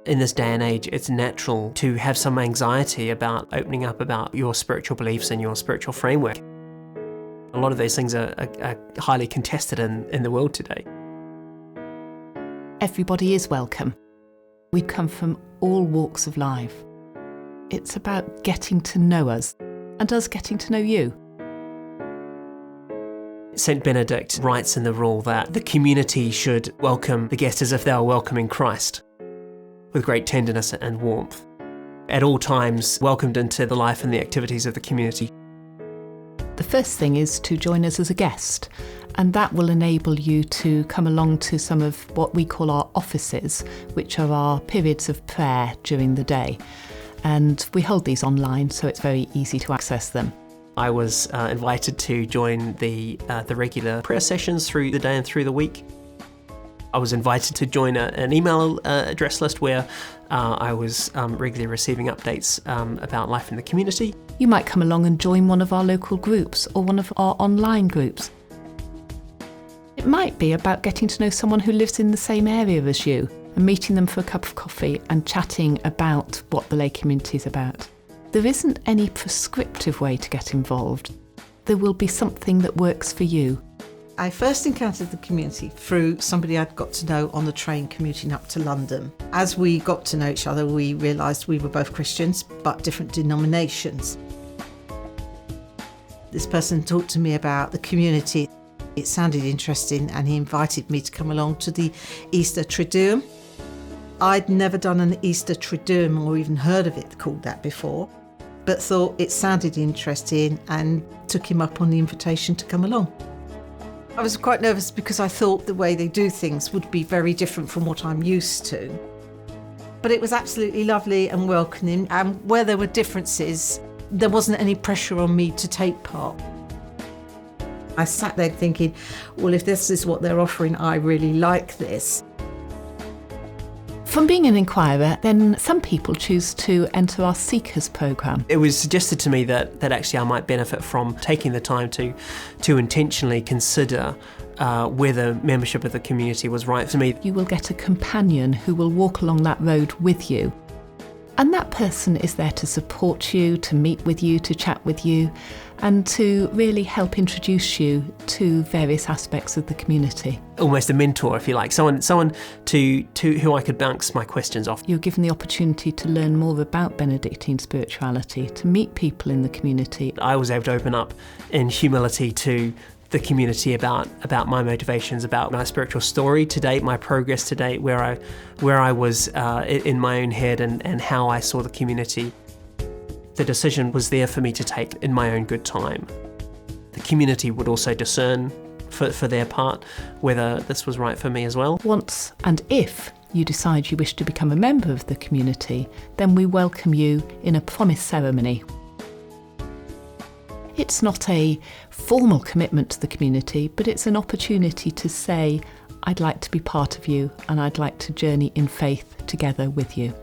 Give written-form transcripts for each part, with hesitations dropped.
In this day and age, it's natural to have some anxiety about opening up about your spiritual beliefs and your spiritual framework. A lot of those things are highly contested in the world today. Everybody is welcome. We come from all walks of life. It's about getting to know us and us getting to know you. St. Benedict writes in the rule that the community should welcome the guest as if they were welcoming Christ, with great tenderness and warmth. At all times, welcomed into the life and the activities of the community. The first thing is to join us as a guest, and that will enable you to come along to some of what we call our offices, which are our periods of prayer during the day. And we hold these online, so it's very easy to access them. I was invited to join the regular prayer sessions through the day and through the week. I was invited to join an email address list where I was regularly receiving updates about life in the community. You might come along and join one of our local groups or one of our online groups. It might be about getting to know someone who lives in the same area as you and meeting them for a cup of coffee and chatting about what the lay community is about. There isn't any prescriptive way to get involved. There will be something that works for you. I first encountered the community through somebody I'd got to know on the train commuting up to London. As we got to know each other, we realised we were both Christians, but different denominations. This person talked to me about the community. It sounded interesting, and he invited me to come along to the Easter Triduum. I'd never done an Easter Triduum or even heard of it called that before, but thought it sounded interesting and took him up on the invitation to come along. I was quite nervous because I thought the way they do things would be very different from what I'm used to. But it was absolutely lovely and welcoming, and where there were differences, there wasn't any pressure on me to take part. I sat there thinking, well, if this is what they're offering, I really like this. From being an inquirer, then some people choose to enter our Seekers programme. It was suggested to me that actually I might benefit from taking the time to intentionally consider whether membership of the community was right for me. You will get a companion who will walk along that road with you. And that person is there to support you, to meet with you, to chat with you, and to really help introduce you to various aspects of the community. Almost a mentor, if you like, someone to who I could bounce my questions off. You're given the opportunity to learn more about Benedictine spirituality, to meet people in the community. I was able to open up in humility to the community about my motivations, about my spiritual story to date, my progress to date, where I was in my own head and how I saw the community. The decision was there for me to take in my own good time. The community would also discern for their part whether this was right for me as well. Once and if you decide you wish to become a member of the community, then we welcome you in a promise ceremony. It's not a formal commitment to the community, but it's an opportunity to say, I'd like to be part of you and I'd like to journey in faith together with you.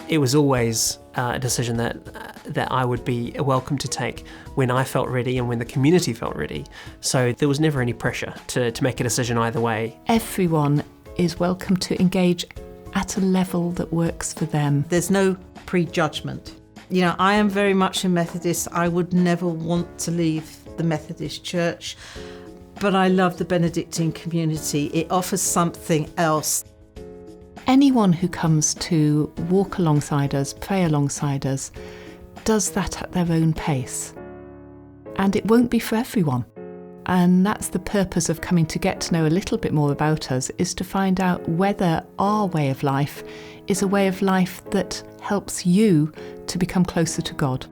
It was always a decision that I would be welcome to take when I felt ready and when the community felt ready. So there was never any pressure to make a decision either way. Everyone is welcome to engage at a level that works for them. There's no prejudgment. You know, I am very much a Methodist. I would never want to leave the Methodist Church, but I love the Benedictine community. It offers something else. Anyone who comes to walk alongside us, pray alongside us, does that at their own pace. And it won't be for everyone. And that's the purpose of coming to get to know a little bit more about us, is to find out whether our way of life is a way of life that helps you to become closer to God.